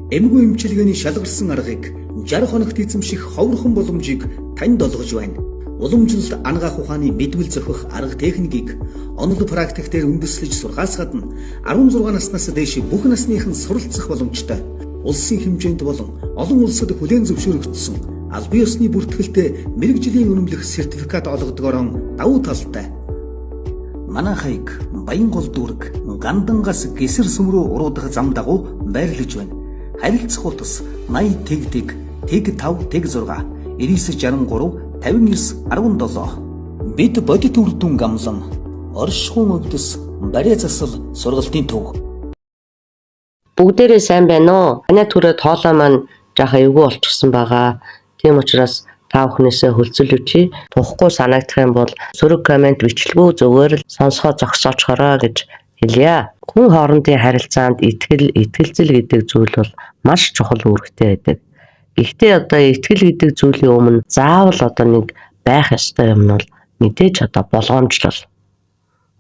Эмгүү эмчилгээний шалгарсан аргыг 60 хоногт эзэмших ховрхон боломжийг танд олгож байна. Уламжлалт ангаах ухааны мэдвэл зохих арга техникийг онол практик дээр үндэслэж сурахаас гадна 16 наснаас дээш бүх насныхан суралцах боломжтой. Улсын хэмжээнд болон олон улсад хүлээн зөвшөөрөгдсөн албан ёсны бүртгэлтэй мэрэгжлийн үнэмлэх сертификат олгодгоорон давуу талтай. Манай хаяг Баянгол дүүрэг Гандангаас Гэсэр сүм рүү уруудах зам дагуу байрлаж байна. Харилцах утас 80 тэг 5 тэг 6 9963 5917. Бид бодит үр дүн гамлан оршихуун өвдөс бариа засал сургалтын төв. Бүгдээрээ сайн байна уу? Манай түрээ тоолоо маань жаахан эвгүй болчихсон байгаа. Тийм учраас та бүхнээсээ хөлцөлөчий. Тухгүй санагдах юм бол сөрөг комент бичлэгөө зүгээр л сонсгоо зогсоочхороо гэж хэлье. Хүн хоорондын харилцаанд итгэлцэл гэдэг зүйл бол маш чухал үүрэгтэй байдаг. Гэхдээ одоо итгэл гэдэг зүйлийн өмнө заавал нэг байх ёстой юм нь мэдээж болгоомжлол.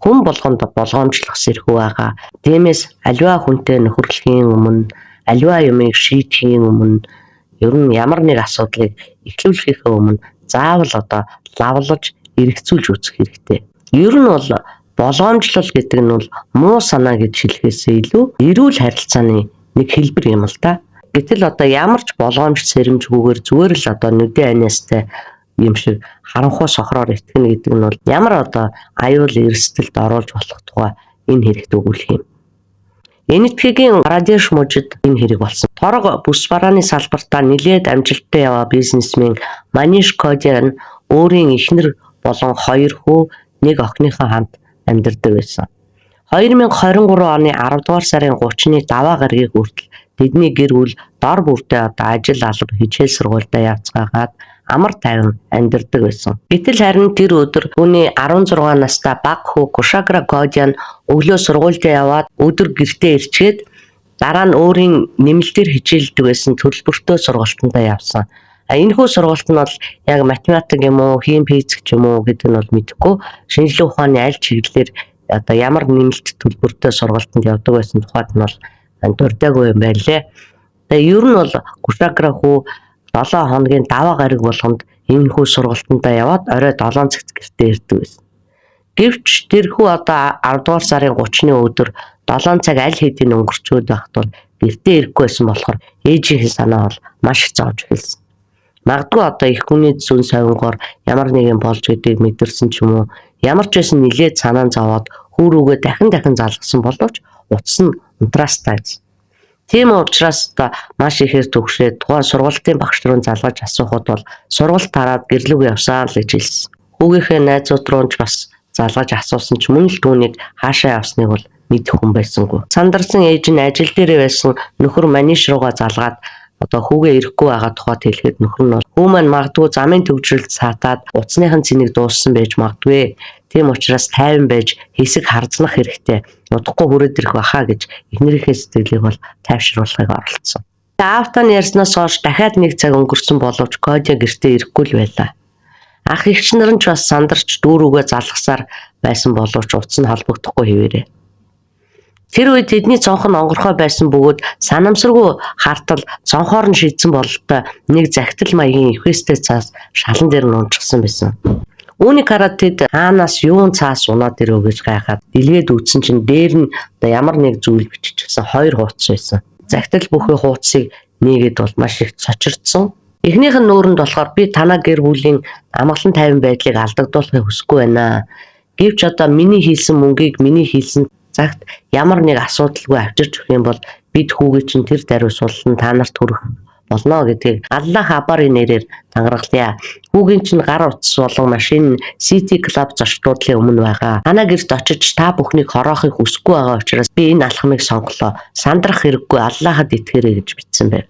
Хүн болгонд болгоомжлох зэрэг байгаа. Тиймээс аливаа хүнтэй нөхөрлөхийн өмнө, аливаа юмыг шийдэхийн өмнө, ер нь ямар нэг асуудлыг эхлүүлэхээ өмнө заавал лавлаж эргэцүүлж үзэх хэрэгтэй. Ер нь бол болгоомжлол гэдэг нь муу санаа гэж хэлэхээсээ илүү эрүүл харилцааны нэг хэлбэр юм л та. Гэтэл ямар ч болгоомж сэрэмжгүйгээр зүгээр л нүдэн аниастай юм шиг харанхуй сохроор итгэнэ гэдэг нь ямар аюул эрсдэлд оруулж болох тухай энэ хэрэгт өгүүлэх юм. Энэтхэгийн радиош мужид энэ хэрэг болсон. Торго бүс барааны салбартаа нэлээд амжилттай яваа бизнесмен Маниш Кодиан өөрийн эхнэр болон 2 хүү нэг охиныхоо хамт амьдардаг байсан. 2023 оны 10 дугаар сарын 30-ны даваа гарагийг хүртэл тэдний гэр бүл дор бүртээ ажил алба хичээл сургуультай явцгаагаад амар тайван амьдардаг байсан. Гэтэл харин тэр өдөр түүний 16 настай баг хүү Кушагра Кодиан өглөө сургуультай яваад өдөр гэртээ ирчгээд дараа нь өөрийн нэмэлтээр хичээлдэг байсан төлбөртэй сургалтандаа явсан. Энэхүү сургалт нь яг математик юм уу, хим физик ч юм уу гэдэг нь мэдэхгүй. Шинжлэх ухааны аль чиглэлээр ямар нэмэлт төлбөртэй сургалтанд явдаг байсан тухайд нь дуртайгүй юм байлээ. Тэгээ ер нь Кушагра хүү 7 хоногийн даваа гараг болгонд энэхүү сургалтандаа яваад орой 7 цагт гэртээ ирдэг байсан. Гэвч тэр хүү 10 дугаар сарын 30-ны өдөр 7 цаг аль хэдийн өнгөрчөөд байхад гэртээ ирэхгүй байсан болохоор ээжийнхээ санаа маш их зовж эхэлсэн. Магадгүй их хүний зүүн совингоор ямар нэгэн болж гэдгийг мэдэрсэн ч юм уу, ямар ч байсан нилээд санаа зовоод хүүрүүгээ дахин залгасан боловч утас нь унтраастай. Тийм учраас маш ихээр төгшөөд тухайн сургалтын багш руу залгаж асуухад сургалт тараад гэрлүүг явсаа л гэж хэлсэн. Хүүгийнхээ найзууд руу ч бас залгаж асуусан ч мөн л түүнийг хаашаа явсныг мэдэх хүн байсангүй. Сандарсан ээж нь ажил дээр байсан нөхөр Маниш руугаа залгаад хүүгээ ирэхгүй байгаа тухайд хэлэхэд нөхөр нь хүү маань магадгүй замын төвжрэлд саатаад утасныхын цэнийг дууссан байж магадгүй. Тийм учраас тайван байж хэсэг харзнах хэрэгтэй. Удахгүй хүрээд ирэх баха гэж эхнэрийнхээ сэтгэлийг тайвшруулахыг оролдсон. Аавтаа ярьснаас хойш дахиад 1 цаг өнгөрсөн боловч Кодиа гэртээ ирэхгүй л байлаа. Ах эгч нар нь ч бас сандарч дүүрүүгээ залгасаар байсан боловч утас нь холбогдохгүй хэвээрээ. Тэр үед тэдний цонх нь онгорхой байсан бөгөөд санамсаргүй хартал цонхоор нь шийдсэн бололтой нэг захидал маягийн ихвэстэй цаас шалан дээр нь унчихсан байсан. Үүнийг хараад тэд хаанаас юун цаас унаад ирөө гэж гайхаад дэлгээд үтсэн чинь дээр нь ямар нэг зүйл биччихсэн 2 хуудас байсан. Захидал бүхий хуудсыг нээгээд маш их цочирдсон. Эхнийх нь нүүрэнд болохоор би танаа гэр бүлийн амгалан тайван байдлыг алдагдуулахыг хүсэхгүй байна. Гэвч миний хийсэн мөнгийг миний хийсэн цагт ямар нэг асуудалгүй авчирч өгөх юм бол бид хүүгээ чинь тэр даруйсуулан та нарт хүрэх болно гэдгийг Аллах Акбарын нэрээр тангаргалъя. Хүүгийн чинь гар утас болон машин City Club зочдлуудлын өмнө байгаа. Танаа гэрт очиж та бүхнийг хороохыг хүсэхгүй байгаа учраас би энэ алхмыг сонголоо. Сандрах хэрэггүй Аллахад итгээрэй гэж бичсэн байв.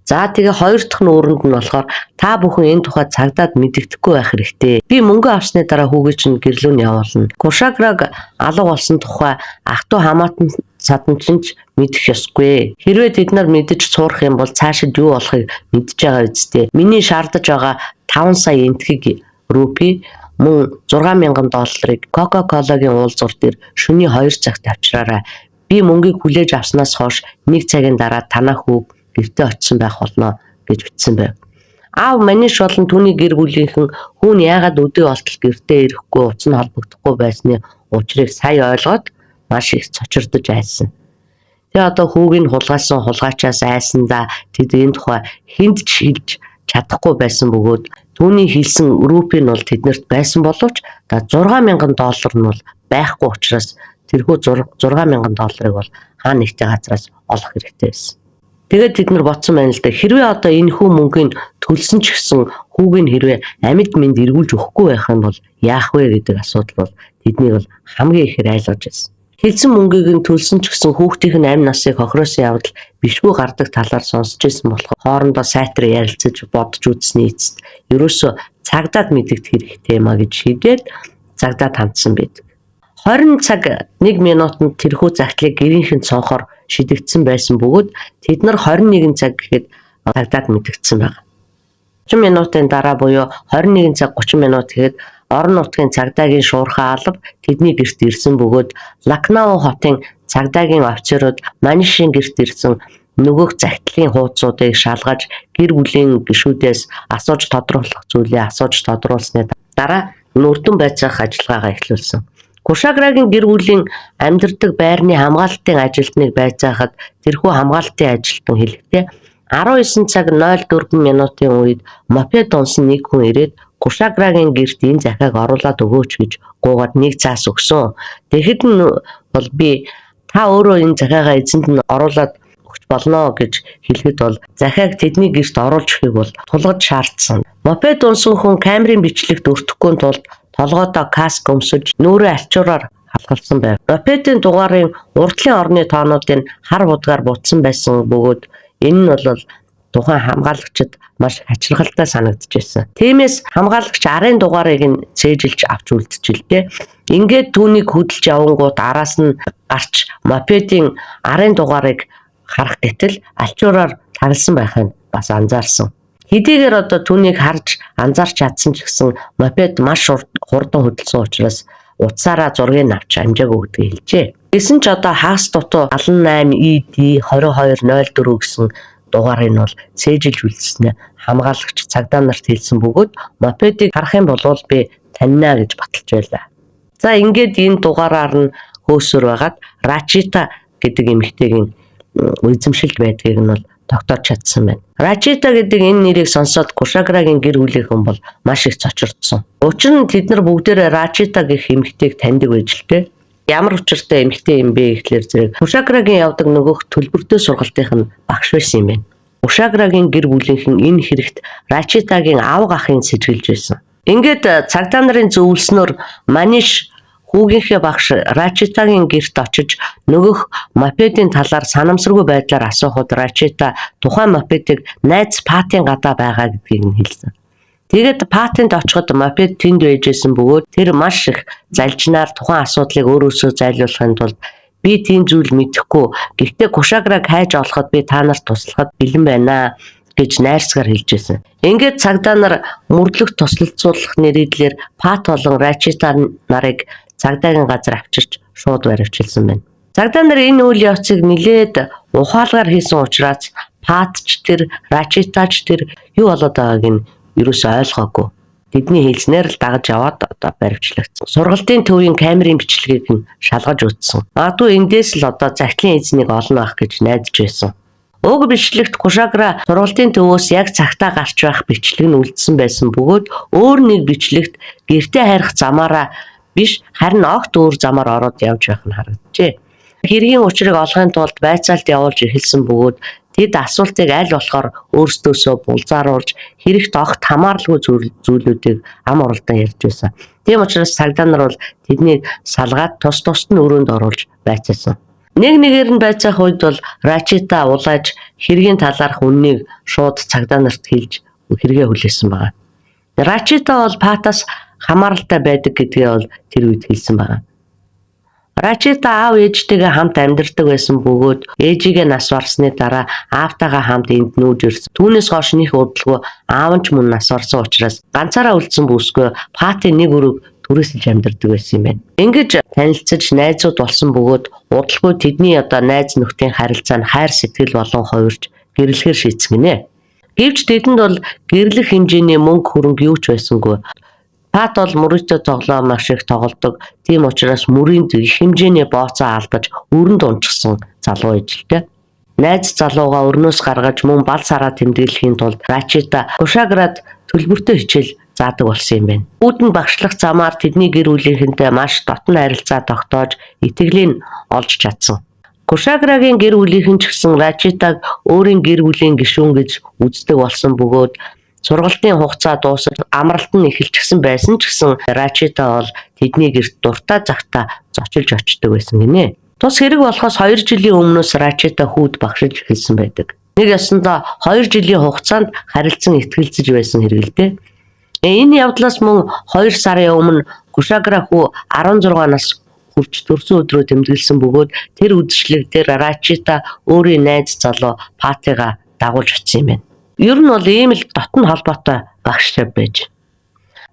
За тэгээ 2 дахь нүүрэнд нь болохоор та бүхэн энэ тухай цагдаад мэддэхгүй байх хэрэгтэй. Би мөнгө авсны дараа хүүгээ чинь гэрлүүн явуулна. Кушаграг алга болсон тухай ах トゥ хамаатан саданч мэдэх ёсгүй. Хэрвээ тэд нар мэдэж суурах юм бол цаашид юу болохыг мэдж байгаа үстэй. Миний шаардаж байгаа 5 сая энтхэг рупи мөн $6,000 Coca-Cola-гийн уулзуур дээр шөнийн 2 цагт авчраарай. би мөнгийг хүлээж авснаас хойш 1 цагийн дараа танаа хүү гэртээ очисон байх болно гэж бичсэн байв. Аав Маниш болон түүний гэр бүлийнхэн хүүн яагаад өдөө олтол гэртээ ирэхгүй утас нь холбогдохгүй байсны учрыг сая ойлгоод маш их цочирдож айсан. Тэгээ одоо хүүгийн хулгайсан хулгайчаас айсандаа тэд энэ тухай хүнд ч хэлж чадахгүй байсан бөгөөд түүний хэлсэн рупий нь бол тэднэрт байсан боловч $6,000 нь бол байхгүй учраас тэрхүү $6,000 бол хаа нэгтэй газраас олох хэрэгтэй байсан. Тэгээд тэд нар бодсон байна л да, хэрвээ одоо энэ хүү мөнгөний төлсөн ч гэсэн хүүгийн хэрвээ амьд мэнд эргүүлж өгөхгүй байх юм бол яах вэ гэдэг асуудал бол тэднийг бол хамгийн ихээр айлгаж байсан. Хэлсэн мөнгийг нь төлсөн ч гэсэн хүүхдийн амь насыг хохироосон явдал бишгүй гардаг талаар сонсч байсан болохоор хоорондоо сайтар ярилцаж бодож үзсний эцэст ерөөсөө цагдаад мэдэгдэх хэрэгтэй маа гэж шийдээд цагдаад хандсан байдаг. 20 цаг 1 минутанд тэрхүү загтлыг гэрийнхэн цонхоор шидэгдсэн байсан бөгөөд тэд нар 21 цаг гэхэд цагдаад мэдэгдсэн байна. 30 минутын дараа буюу 21 цаг 30 минут гэхэд орон нутгийн цагдаагийн шуурхай алба тэдний гэрт ирсэн бөгөөд Лакнау хотын цагдаагийн офицерууд Манишийн гэрт ирсэн нөгөөх загтлын хуудсуудыг шалгаж гэр бүлийн гишүүдээс асууж тодруулах зүйлээ асууж тодруулсны дараа нүрдэн байцаах ажиллагаагаа эхлүүлсэн. Кушаграгийн гэр бүлийн амьдардаг байрны хамгаалтын ажилтныг байцаахад тэрхүү хамгаалтын ажилтан хэлэхдээ 19 цаг 04 минутын үед мопед унсан нэг хүн ирээд Кушаграгийн гэрт энэ захиаг оруулаад өгөөч гэж гуугаад нэг цаас өгсөн. Тэгэхэд нь бол би та өөрөө энэ захиагаа эзэнд нь оруулаад өгч болно гэж хэлэхэд бол захиаг тэдний гэрт оруулж өгөхийг бол тулгаж шаардсан. Мопед унсан хүн камерын бичлэгт өртөхгүй тулд толгойдоо каск өмсөж нүрээ альчуураар халгалсан байв. Мопедын дугаарын урдлын орны тоонуудыг хар будгаар буцсан байсан бөгөөд энэ нь бол тухайн хамгаалагчид маш ачиргалтай санагдаж байсан. Тиймээс хамгаалагч арын дугаарыг нь цээжилж авч үлдчихлээ. Ингээд түүнийг хөдөлж явангууд араас нь гарч мопедын арын дугаарыг харах гэтэл альчуураар тагалсан байхыг бас анзаарсан. Хэдийгээр одоо түүнийг харж анзаарч чадсан ч гэсэн мопед маш хурдан хөдөлсөн учраас утсаараа зургийг авч амжааг өгдгийг хэлжээ. Гэсэн ч одоо хагас дутуу 78 ED 2204 гэсэн дугаарыг нь бол цээжилж үлдснээр хамгаалагч цагдаа нарт хэлсэн бөгөөд мопедыг харах юм бол би таньнаа гэж баталж байлаа. За ингээд энэ дугаараар нь хөөсөр байгаад Рачита гэдэг эмэгтэйгийн эзэмшилд байдгийг нь бол тогтоож чадсан байна. Рачита гэдэг энэ нэрийг сонсоод Кушаграгийн гэр бүлийнхэн бол маш их цочирдсон. Учир нь тэд нар бүгдээрээ Рачита гэх эмэгтэйг таньдаг байж л дээ. Ямар учиртай эмэгтэй юм бэ гэхлээр зэрэг Кушаграгийн явдаг нөгөөх төлбөртэй сургалтынх нь багш байсан юм байна. Кушаграгийн гэр бүлийнхэн энэ хэрэгт Рачитагийн аав ахын сэжгэлж байсан. Ингээд цагдаа нарын зөвлснөөр Маниш хүүгийнхээ багш Рачитагийн гэрт очиж нөгөөх мопедын талаар санамсаргүй байдлаар асуухад Рачита тухайн мопедыг найз Патын гадаа байгаа гэдгийг нь хэлсэн. Тэгээд Патент очиход мопед тэнд байжсэн бөгөөд тэр маш их залжнаар тухайн асуудлыг өөрөөсөө зайлуулахын тулд би тийм зүйл мэдэхгүй. Гэхдээ Кушаграг хайж олоход би та нарт туслахад бэлэн байна гэж найрсгаар хэлжсэн. Ингээд цагдаа нар мөрлөх туслалцуулах нэрийдлэр Пат болон Рачита нарыг цагдаагийн газар авчирч шууд баривчилсан байна. Цагдаа нар энэ үйл явцыг нэлээд ухаалгаар хийсэн учраас Патч тэр Рачитач тэр юу болоод байгааг нь ерөөсөй ойлгоогүй. Тэдний хэлснээр л дагаж яваад одоо баривчлагдсан. Сургалтын төвийн камерын бичлэгийг нь шалгаж үзсэн. Магадгүй эндээс л одоо загтлын эзнийг олно байх гэж найдаж байсан. Уг бичлэгт Кушагра сургалтын төвөөс яг цагтаа гарч байх бичлэг нь үлдсэн байсан бөгөөд өөр нэг бичлэгт гэртээ харих замаараа биш харин огт өөр замаар ороод явж байх нь харагджээ. Хэргийн учрыг олохын тулд байцаалт явуулж эхэлсэн бөгөөд тэд асуултыг аль болохоор өөрсдөөсөө булзааруулж хэрэгт огт хамааралгүй зүйлүүдийг ам уралдан ярьж байсан. Тийм учраас цагдаа нар бол тэднийг салгаад тус тусад нь өрөөнд оруулж байцаасан. Нэг нэгээр нь байцаах үед бол Рачита улааж хэргийн талаарх үннийг шууд цагдаа нарт хэлж хэрэгээ хүлээсэн байна. Рачита бол Патаас хамааралтай байдаг гэдгээ бол тэр үед хэлсэн байна. Рачита аав ээжтэйгээ хамт амьдардаг байсан бөгөөд ээжигээ нас барсны дараа аавтайгаа хамт энд нүүж ирсэн. Түүнээс хойш нөх удалгүй аав нь ч мөн нас барсан учраас ганцаараа үлдсэн бүсгүй Патын нэг өрөг түрээсэлж амьдардаг байсан юм байна. Ингэж танилцаж найзууд болсон бөгөөд удалгүй тэдний найз нөхдийн харилцаа нь хайр сэтгэл болон хувирч гэрлэхээр шийдсэн гинэ. Гэвч тэдэнд бол гэрлэх хэмжээний мөнгө хөрөнгө юу ч байсангүй. Пат бол мөрөөдөө тоглоом маш их тоглодог. Тийм учраас мөрийн их хэмжээний бооцоо алдаж өрөнд унчихсан залуу ижилтэй. Найз залууга өрнөөс гаргаж мөн бал сараа тэмдэглэхийн тулд Рачита Кушаград төлбөртэй хичээл заадаг болсон юм байна. Үүдэн багшлах замаар тэдний гэр бүлийнхэнтэй маш дотн харилцаа тогтоож итгэлийг олж чадсан. Кушаграгийн гэр бүлийнхэн ч гэсэн Рачитаг өөрийн гэр бүлийн гишүүн гэж үздэг болсон бөгөөд сургалтын хугацаа дуусах амралт нь эхэлчихсэн байсан ч гэсэн Рачита бол тэдний гэрт дуртай цагтаа зочилж очдог байсан гинэ. Тус хэрэг болохоос 2 жилийн өмнөөс Рачита хүүд багшилж эхэлсэн байдаг. Нэг ясандаа 2 жилийн хугацаанд харилцан итгэлцэж байсан хэрэг л дээ. Энэ явдлаас мөн 2 сарын өмнө Кушагра хүү 16 нас хүрч төрсөн өдрөө тэмдэглэсэн бөгөөд тэр үдшилэг дээр Рачита өөрийн найз залуу Патига дагуулж очсон юм байна. Ер нь бол ийм л дотн холбоотой багш байж.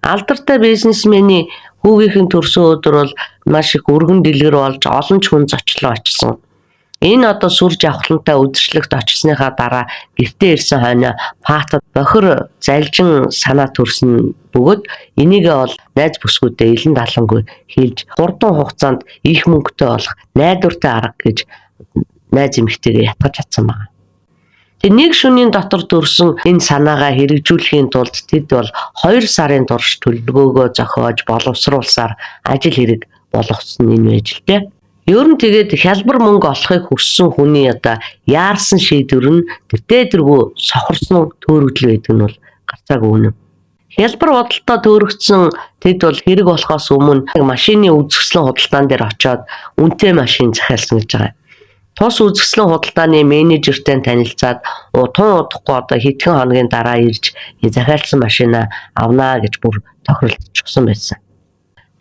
Алдартай бизнесмений хүүгийнхэн төрсөн өдөр бол маш их өргөн дэлгэр болж олон ч хүн зочлоо очсон. Энэ сүр жавхлантай үдшилэгт очсныхаа дараа гэртээ ирсэн хойно Патад бохир залжин санаа төрсөн бөгөөд энийгээ бол найз бүсгүүдэд илэн далангүй хийлж хурдан хугацаанд их мөнгөтэй болох найдвартай арга гэж найз эмэгтэйгээ ятгах чадсан байна. Тэг нэг шөнийн дотор төрсөн энэ санаагаа хэрэгжүүлэхийн тулд тэд бол 2 сарын турш төлөвлөгөөгөө зохиож боловсруулсаар ажил хэрэг болгосон энэ байж л дээ. Ер нь тэгээд хялбар мөнгө олохыг хүссэн хүний яарсан шийдвэр нь дээдэргүй сохорсон төөрөгдөл байдаг нь бол гарцаагүй үнэ. Хялбар бодолтой төөрөгдсөн тэд бол хэрэг болохоос өмнө машины үзэсгэлэн худалдаан дээр очиод үнэтэй машин захиалсан гэж байгаа. Тус үзэсгэлэн худалдааны менежертэй танилцаад тун удахгүй хэдхэн хоногийн дараа ирж захиалсан машинаа авнаа гэж бүр тохиролцчихсон байсан.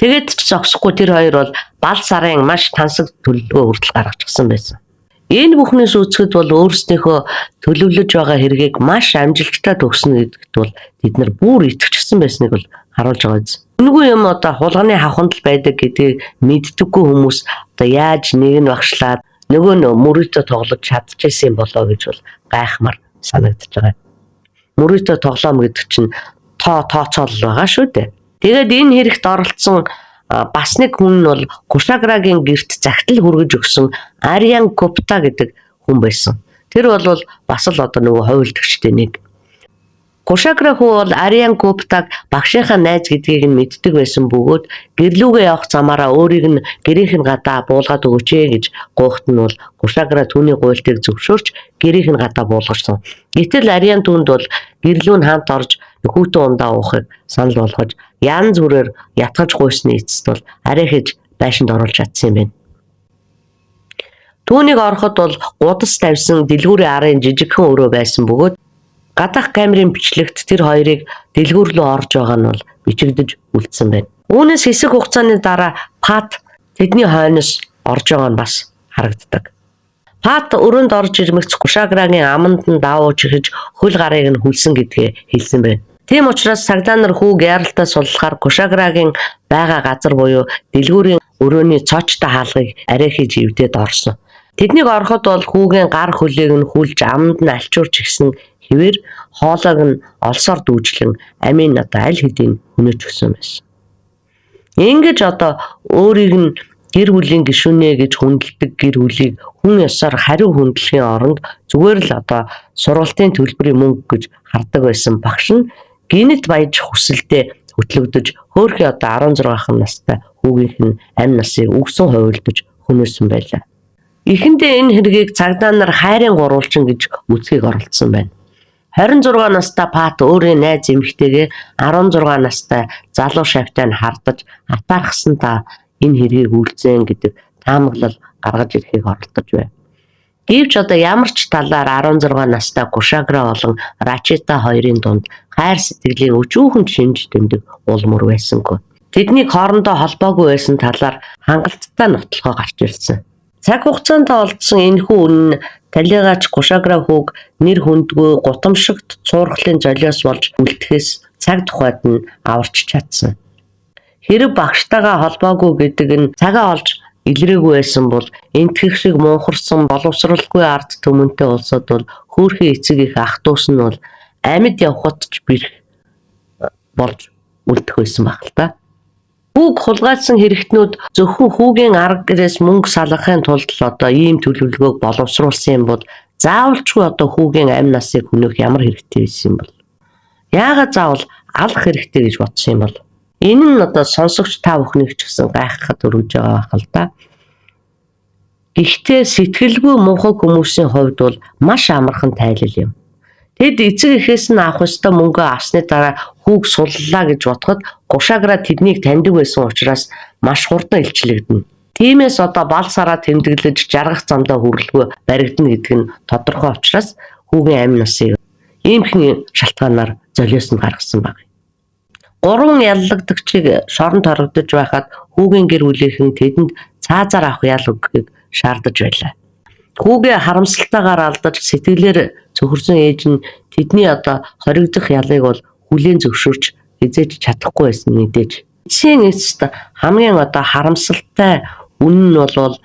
Тэгээд ч зогсохгүй тэр хоёр бол бал сарын маш тансаг төлөвлөгөө хүртэл гаргачихсан байсан. Энэ бүхнээс үзэхэд бол өөрсдийнхөө төлөвлөж байгаа хэргийг маш амжилттай төгснө гэдэгт бол тэд нар бүр итгэжсэн байсныг бол харуулж байгаа биз. Үнэгүй юм хулганы хавханд л байдаг гэдгийг мэддэггүй хүмүүс яаж нэг нь багшлаад нөгөө мөрөөдөө тоглож чадчихсан болоо гэж бол гайхмар санагдаж байгаа. Мөрөөдөө тоглоом гэдэг чинь тооцоол байгаа шүү дээ. Тэгээд энэ хэрэгт оролцсон бас нэг хүн нь бол Кушаграгийн гэрт захидал хүргэж өгсөн Ариан Гупта гэдэг хүн байсан. Тэр бол бас л нөгөө хувилдагчтай нэг. Кушагра хүү бол Ариан Гуптаг багшийнхаа найз гэдгийг нь мэддэг байсан бөгөөд гэрлүүгээ явах замаараа өөрийг нь гэрийнх нь гадаа буулгаад өгөөч гэж гуйхт нь бол Кушагра түүний гуйлтыг зөвшөөрч гэрийнх нь гадаа буулгасан. Гэтэл Ариан түнд бол гэрлүү нь хаант орж нөхөтөө ундаа уухыг санал болгож яан зүрээр ятгаж гуйсны эцэст бол арайхаж байшинд оруулж чадсан юм байна. Түүнийг ороход бол гудас тавьсан дэлгүүрийн арын жижигхэн өрөө байсан бөгөөд гадаах камерын бичлэгт тэр хоёрыг дэлгүүр рүү орж байгаа нь бол бичигдэж үлдсэн байна. Үүнээс хэсэг хугацааны дараа Пат тэдний хойноос орж байгаа нь бас харагддаг. Пат өрөөнд орж ирмэгц Кушаграгийн аманд нь давууж ихэж хөл гарыг нь хүлсэн гэдгээ хэлсэн байна. Тийм учраас цагдаа нар хүүг яаралтай суллахаар Кушаграгийн байгаа газар буюу дэлгүүрийн өрөөний цоочтой хаалгыг арайхиж ивдээд орсон. Тэднийг ороход бол хүүгийн гар хөлийг нь хүлж аманд нь алчуурч гисэн хэвээр хоолойг нь олсоор дүүжлэн амийн аль хэдийн хөнөөж өгсөн байсан. Ингэж өөрийг нь гэр бүлийн гишүүнэ гэж хүндэлдэг гэр бүлийг хүн ёсоор хариу хүндлэхийн оронд зүгээр л сургалтын төлбөрийн мөнгө гэж хардаг байсан багш нь гинэт баяжих хүсэлтэд хөтлөгдөж хөөхий 16 настай хүүгийнх нь амь насыг өгсөн хувилдаж хөнөөсөн байлаа. Эхэндээ энэ хэргийг цагдаа нар хайрын гурвалжин гэж үзхийг оролцсон байна. 26 настай Пат өөрийн найз эмэгтэйгээ 16 настай залуу шавьтай нь хардаж атаархсан энэ хэргийг үйлцэн гэдэг таамаглал гаргаж ирэхийг оролдож байна. Гэвч ямар ч талаар 16 настай Кушагра болон Рачита хоёрын дунд хайр сэтгэлийн өчүүхэн шинж тэмдэг улмөр байсангүй. Тэднийг хоорондоо холбоогүй байсан талаар хангалттай нотлохоо гарч ирсэн. Цаг хугацаанд олдсон энэхүү үнэн талигач Кушагра хүүг нэр хүндгүй гутамшигт цуурхлын золиос болж үлдэхээс цаг тухайд нь аварч чадсан. Хэрэг багштайгаа холбоогүй гэдэг нь цагаа олж илрээгүй байсан бол энтгэх шиг мунхарсан боловсралгүй ард түмэнтэй улсууд бол хөөрхөн эцэг их ах дүүс нь бол амьд явхад ч бэрх болж үлдэх байсан баг л та. Хүүг хулгайлсан хэрэгтнүүд зөвхөн хүүгийн арга гэрээс мөнгө салгахын тулд л одоо ийм төлөвлөгөөг боловсруулсан юм бол заавалчгүй одоо хүүгийн амь насыг хөнөөх ямар хэрэгтэй байсан юм бол? Яагаад заавал алах хэрэгтэй гэж бодсон юм бол? Энэ нь одоо сонсогч та бүхнийг ч гэсэн гайхахад өргөж байгаа байх л да. Гэхдээ сэтгэлгүй мунхаг хүмүүсийн хувьд бол маш амархан тайлал юм. Тэд эцэг эхээс нь авах ёстой мөнгөө авсны дараа хүүг суллаа гэж бодоход гушаагаараа тэднийг таньдаг байсан учраас маш хурдан илчлэгдэнэ. Тиймээс одоо бал сараа тэмдэглэж жаргах замдаа хүрэлгүй баригдана гэдэг нь тодорхой учраас хүүгийн амь насыг иймхэн шалтгаанаар золиосонд гаргасан баг. 3 яллагдагчийг шоронд хорогдож байхад хүүгийн гэр бүлийнхэн тэдэнд цаазаар авах ял өгөхийг шаардаж байлаа. Хүүгээ харамсалтайгаар алдаж сэтгэлээр цөхөрсөн ээж нь тэдний одоо хоригдох ялыг бол хүлээн зөвшөөрч хизээж чадахгүй байсан мэдээж. Эцсийн эцэст хамгийн одоо харамсалтай үнэн нь бол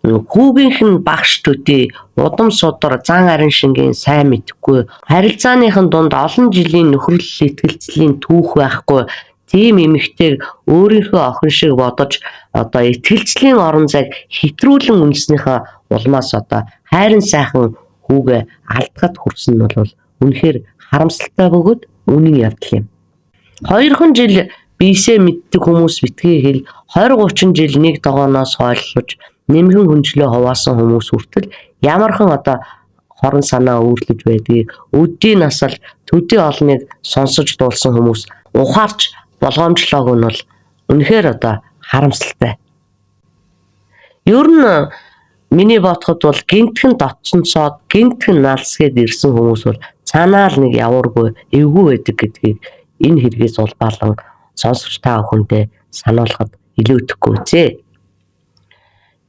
хүүгийнх нь багш төдий удам судар зан арын шингийн сайн мэдхгүй харилцааныхын дунд олон жилийн нөхрөл итгэлцлийн түүх байхгүй тийм эмэгтэйг өөрийнхөө охин шиг бодож одоо итгэлцлийн орон зайг хэтрүүлэн үнэлснийхээ улмаас одоо хайрын сайхан хүүгээ алдахад хүрсэн нь бол үнэхээр харамсалтай бөгөөд үнэн явдал юм. 2 жил бийсээ мэддэг хүмүүс битгий хэл 20-30 жил нэг догооноос хойллож нэмхэн хүнжлөө хуваасан хүмүүс хүртэл ямархан одоо хорон санаа өөрлөж байдгийг өдийн насал төдий олныг сонсож дуулсан хүмүүс ухаарч болгоомжлоог нь бол үнэхээр одоо харамсалтай. Ер нь миний бодоход бол гинтхэн дотсонцоод гинтхэн налсгээд ирсэн хүмүүс бол цаанаа л нэг явуургүй эвгүй байдаг гэдгийг энэ хэрэгээс улбаалan сонсогч та бүхэндээ сануулхад илүүдэхгүй зэ.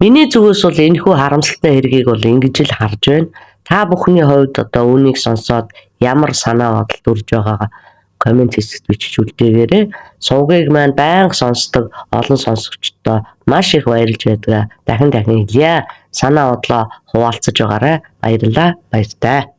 Миний зүгээс бол энэхүү харамсалтай хэргийг бол ингэж л харж байна. Та бүхний хувьд одоо үүнийг сонсоод ямар санаа бодол төрж байгаагаа комент хэсэгт бичиж үлдээгээрэй. Сувгийг маань байнга сонсдог олон сонсогчдоо маш их баярлж байдаг. Дахин хэлье. Санаа бодлоо хуваалцаж байгаарай. Баярлалаа. Баяртай.